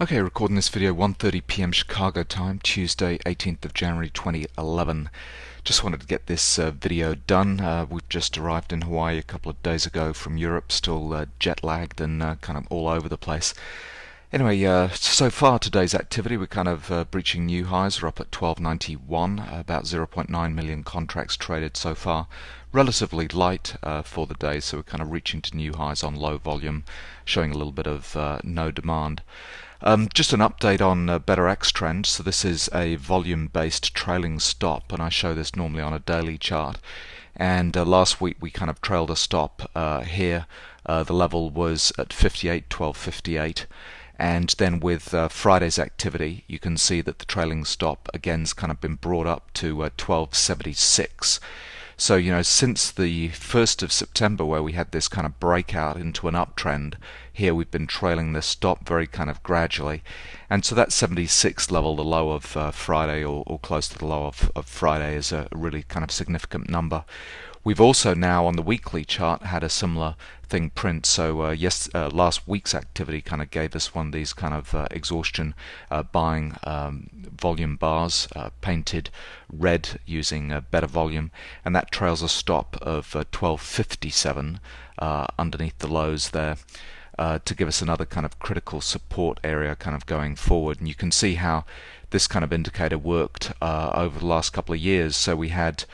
Okay, recording this video 1:30 p.m. Chicago time, Tuesday, 18th of January 2011. Just wanted to get this video done. We've just arrived in Hawaii a couple of days ago from Europe, still jet lagged and kind of all over the place. Anyway, so far today's activity, we're kind of breaching new highs. We're up at 1291, about 0.9 million contracts traded so far. Relatively light for the day, so we're kind of reaching to new highs on low volume, showing a little bit of no demand. Just an update on Better X trend. So this is a volume-based trailing stop, and I show this normally on a daily chart. And last week we kind of trailed a stop here. The level was at 1258. And then with Friday's activity, you can see that the trailing stop again's kind of been brought up to 1276. So, since the 1st of September, where we had this kind of breakout into an uptrend, here we've been trailing this stop very kind of gradually. And so that 76 level, the low of Friday, or close to the low of Friday, is a really kind of significant number. We've also now on the weekly chart had a similar thing print. So last week's activity kind of gave us one of these kind of exhaustion buying volume bars painted red using better volume, and that trails a stop of 1257 underneath the lows there. To give us another kind of critical support area kind of going forward. And you can see how this kind of indicator worked over the last couple of years. So we had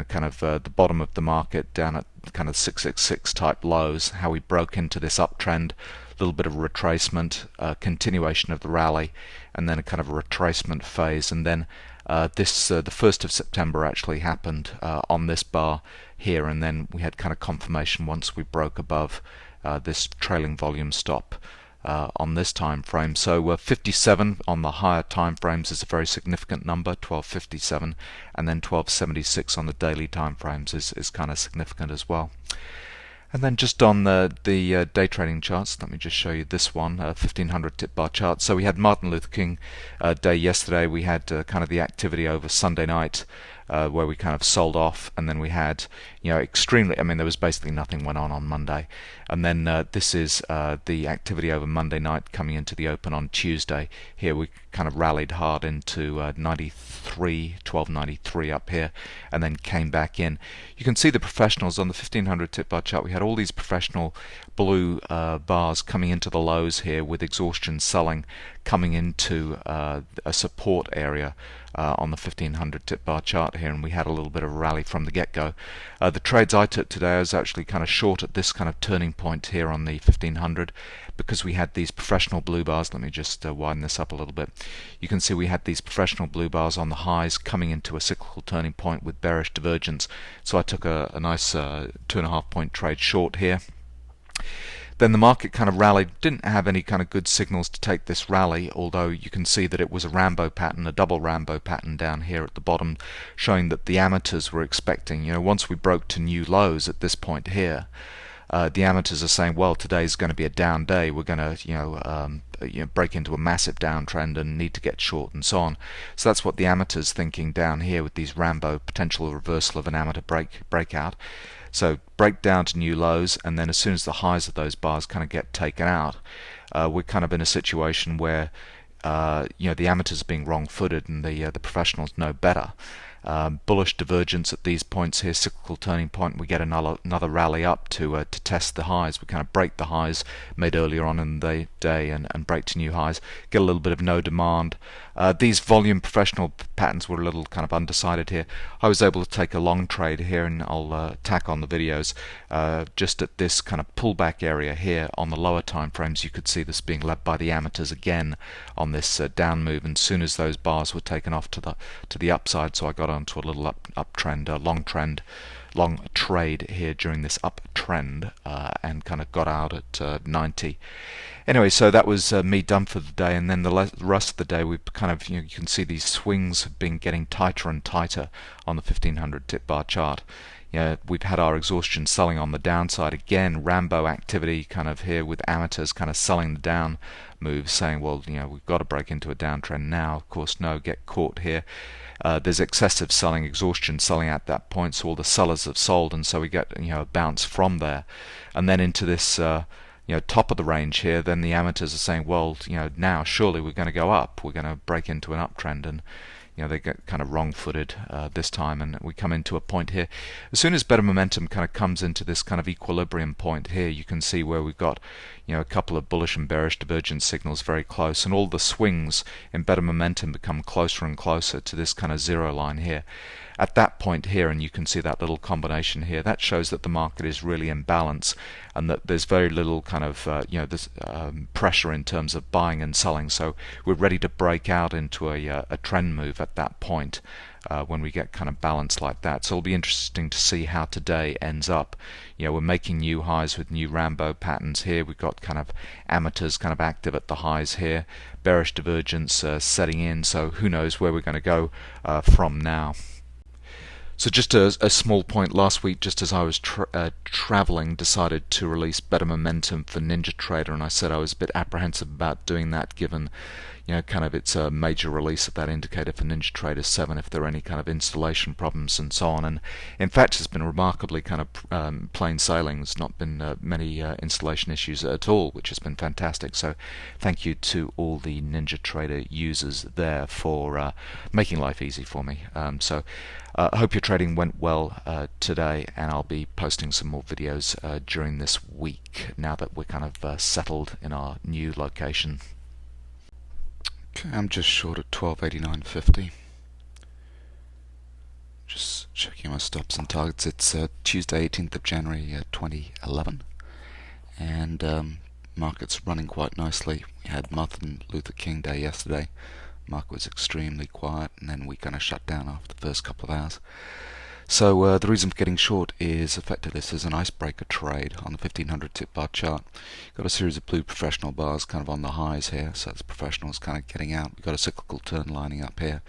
kind of the bottom of the market down at kind of 666 type lows, how we broke into this uptrend, a little bit of a retracement, continuation of the rally, and then a kind of a retracement phase. And then the 1st of September actually happened on this bar here, and then we had kind of confirmation once we broke above this trailing volume stop on this time frame. So 57 on the higher time frames is a very significant number, 1257, and then 1276 on the daily time frames is kind of significant as well. And then just on the day trading charts, let me just show you this one, 1500 tip bar chart. So we had Martin Luther King Day yesterday. We had kind of the activity over Sunday night where we kind of sold off, and then we had extremely, there was basically nothing went on Monday. And then this is the activity over Monday night coming into the open on Tuesday. Here we kind of rallied hard into 1293 up here, and then came back in. You can see the professionals on the 1500 tip bar chart. We had all these professional blue bars coming into the lows here with exhaustion selling coming into a support area on the 1500 tip bar chart here, and we had a little bit of a rally from the get-go. The trades I took today, I was actually kind of short at this kind of turning point here on the 1500 because we had these professional blue bars. Let me just widen this up a little bit. You can see we had these professional blue bars on the highs coming into a cyclical turning point with bearish divergence. So I took a nice 2.5 point trade short here. Then the market kind of rallied, didn't have any kind of good signals to take this rally, although you can see that it was a Rambo pattern, a double Rambo pattern down here at the bottom, showing that the amateurs were expecting, once we broke to new lows at this point here, the amateurs are saying, well, today's going to be a down day, we're going to break into a massive downtrend and need to get short and so on. So that's what the amateurs thinking down here with these Rambo, potential reversal of an amateur breakout. So break down to new lows, and then as soon as the highs of those bars kind of get taken out, we're kind of in a situation where the amateurs are being wrong-footed and the professionals know better. Bullish divergence at these points here, cyclical turning point. We get another rally up to test the highs. We kind of break the highs made earlier on in the day and break to new highs. Get a little bit of no demand. These volume professional patterns were a little kind of undecided here. I was able to take a long trade here, and I'll tack on the videos just at this kind of pullback area here on the lower time frames. You could see this being led by the amateurs again on this down move, and as soon as those bars were taken off to the upside, so I got onto a little uptrend, long trade here during this uptrend, and kind of got out at 90. Anyway, so that was me done for the day, and then the rest of the day we've kind of, you can see these swings have been getting tighter and tighter on the 1500 tip bar chart. We've had our exhaustion selling on the downside again, Rambo activity kind of here with amateurs kind of selling the down moves, saying, well, we've got to break into a downtrend now. Of course, no, get caught here. There's excessive selling, exhaustion selling at that point, so all the sellers have sold, and so we get a bounce from there, and then into this top of the range here, then the amateurs are saying, well, now surely we're going to go up, we're going to break into an uptrend, and they get kind of wrong-footed this time, and we come into a point here. As soon as better momentum kind of comes into this kind of equilibrium point here, you can see where we've got a couple of bullish and bearish divergence signals very close, and all the swings in better momentum become closer and closer to this kind of zero line here. At that point here, and you can see that little combination here, that shows that the market is really in balance, and that there's very little kind of this pressure in terms of buying and selling. So we're ready to break out into a trend move at that point when we get kind of balance like that. So it'll be interesting to see how today ends up. We're making new highs with new Rambo patterns here. We've got kind of amateurs kind of active at the highs here, bearish divergence setting in. So who knows where we're going to go from now. So just a small point, last week, just as I was traveling, decided to release better momentum for Ninja Trader, and I said I was a bit apprehensive about doing that given kind of it's a major release of that indicator for Ninja Trader 7 if there are any kind of installation problems and so on. And in fact it's been remarkably kind of plain sailing. There's not been many installation issues at all, which has been fantastic. So thank you to all the Ninja Trader users there for making life easy for me. I hope your trading went well today, and I'll be posting some more videos during this week now that we're kind of settled in our new location. Okay, I'm just short at 1289.50. Just checking my stops and targets. It's Tuesday, 18th of January 2011, and market's running quite nicely. We had Martin Luther King Day yesterday. Market was extremely quiet, and then we kind of shut down after the first couple of hours. So the reason for getting short is effectively this is an icebreaker trade on the 1500 tip bar chart. Got a series of blue professional bars kind of on the highs here, so that's professionals kind of getting out. We've got a cyclical turn lining up here,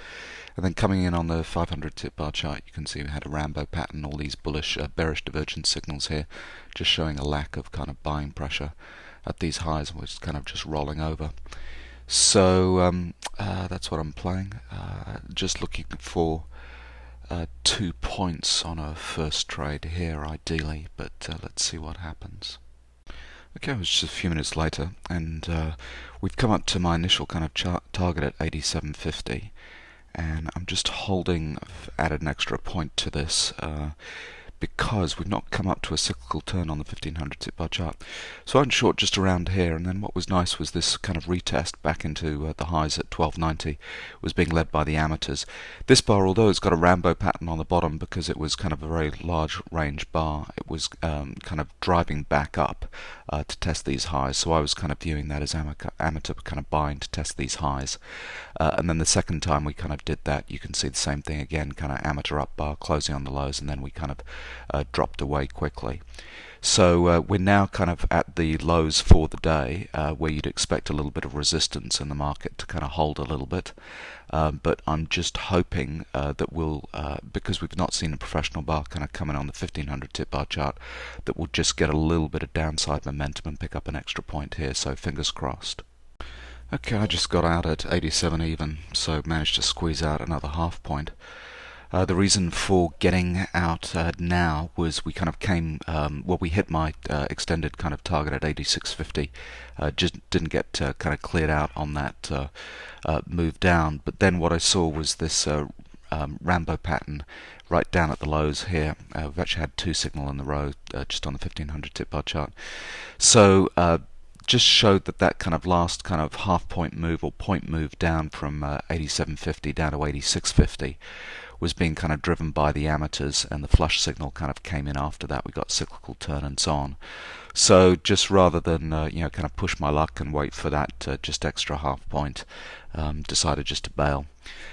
and then coming in on the 500 tip bar chart, you can see we had a Rambo pattern, all these bullish bearish divergence signals here, just showing a lack of kind of buying pressure at these highs, and we're just kind of just rolling over. So that's what I'm playing. Just looking for 2 points on a first trade here ideally, but let's see what happens. Okay, it was just a few minutes later, and we've come up to my initial kind of target at 87.50, and I'm just holding. I've added an extra point to this because we've not come up to a cyclical turn on the 1500 tip bar chart. So I'm short just around here, and then what was nice was this kind of retest back into the highs at 1290 was being led by the amateurs. This bar, although it's got a Rambo pattern on the bottom because it was kind of a very large range bar, it was kind of driving back up to test these highs. So I was kind of viewing that as amateur kind of buying to test these highs. And then the second time we kind of did that, you can see the same thing again, kind of amateur up bar closing on the lows, and then we kind of dropped away quickly. So we're now kind of at the lows for the day, where you'd expect a little bit of resistance in the market to kind of hold a little bit. But I'm just hoping that we'll, because we've not seen a professional bar kind of coming on the 1500 tip bar chart, that we'll just get a little bit of downside momentum and pick up an extra point here. So fingers crossed. Okay, I just got out at 87 even, so managed to squeeze out another half point. The reason for getting out now was we kind of came, well, we hit my extended kind of target at 86.50, just didn't get kind of cleared out on that move down. But then what I saw was this Rambo pattern right down at the lows here. We've actually had two signal in the row just on the 1500 tip bar chart. So just showed that that kind of last kind of half point move or point move down from 87.50 down to 86.50 was being kind of driven by the amateurs, and the flush signal kind of came in after that. We got cyclical turn and so on. So just rather than kind of push my luck and wait for that just extra half point, decided just to bail.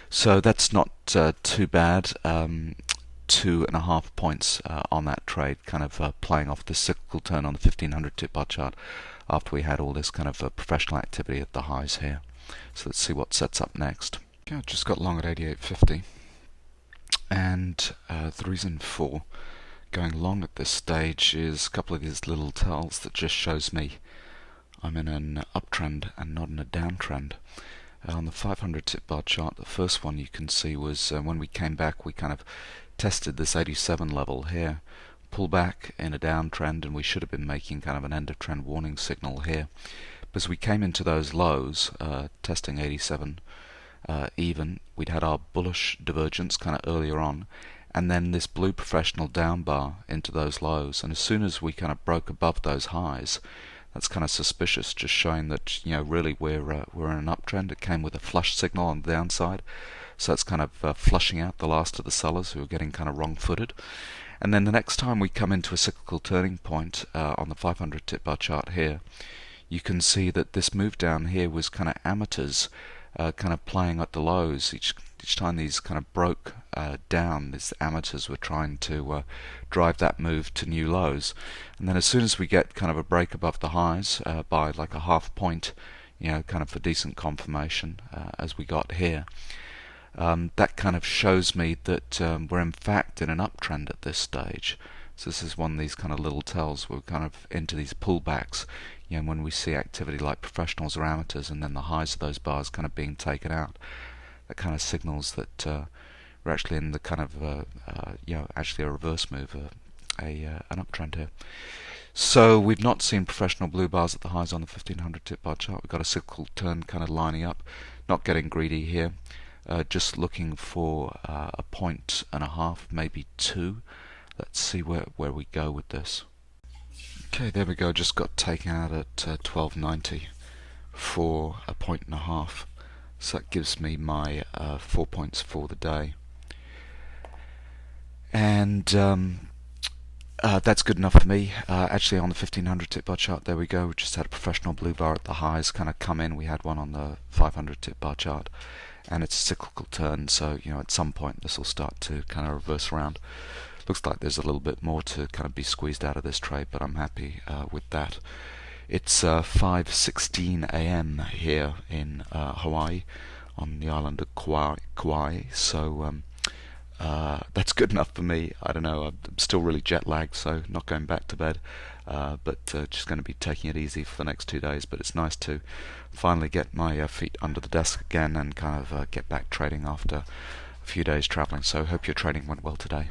So that's not too bad. 2.5 points on that trade, kind of playing off the cyclical turn on the 1500 tip bar chart after we had all this kind of professional activity at the highs here. So let's see what sets up next. Okay, I just got long at 88.50. And the reason for going long at this stage is a couple of these little tells that just shows me I'm in an uptrend and not in a downtrend. On the 500 tip bar chart, the first one you can see was when we came back, we kind of tested this 87 level here, pullback in a downtrend, and we should have been making kind of an end of trend warning signal here. As we came into those lows, testing 87 even, we'd had our bullish divergence kind of earlier on, and then this blue professional down bar into those lows. And as soon as we kind of broke above those highs, that's kind of suspicious, just showing that, you know, really we're in an uptrend. It came with a flush signal on the downside, so it's kind of flushing out the last of the sellers who are getting kind of wrong-footed. And then the next time we come into a cyclical turning point on the 500 tip bar chart here, you can see that this move down here was kind of amateurs kind of playing at the lows. Each time these kind of broke down, these amateurs were trying to drive that move to new lows. And then as soon as we get kind of a break above the highs by like a half point, you know, kind of for decent confirmation as we got here, that kind of shows me that we're in fact in an uptrend at this stage. So this is one of these kind of little tells. We're kind of into these pullbacks, you know, when we see activity like professionals or amateurs, and then the highs of those bars kind of being taken out. That kind of signals that we're actually in the kind of you know, actually a reverse move, an uptrend here. So we've not seen professional blue bars at the highs on the 1500 tip bar chart. We've got a cyclical turn kind of lining up, not getting greedy here, just looking for a point and a half, maybe two. Let's see where we go with this. Okay, there we go. Just got taken out at 1290 for a point and a half. So that gives me my 4 points for the day. And that's good enough for me. Actually, on the 1500 tip bar chart, there we go. We just had a professional blue bar at the highs kind of come in. We had one on the 500 tip bar chart, and it's a cyclical turn. So, you know, at some point this will start to kind of reverse around. Looks like there's a little bit more to kind of be squeezed out of this trade, but I'm happy with that. It's 5:16 a.m. here in Hawaii, on the island of Kauai. So that's good enough for me. I don't know, I'm still really jet lagged, so not going back to bed, but just going to be taking it easy for the next 2 days. But it's nice to finally get my feet under the desk again and kind of get back trading after a few days traveling. So hope your trading went well today.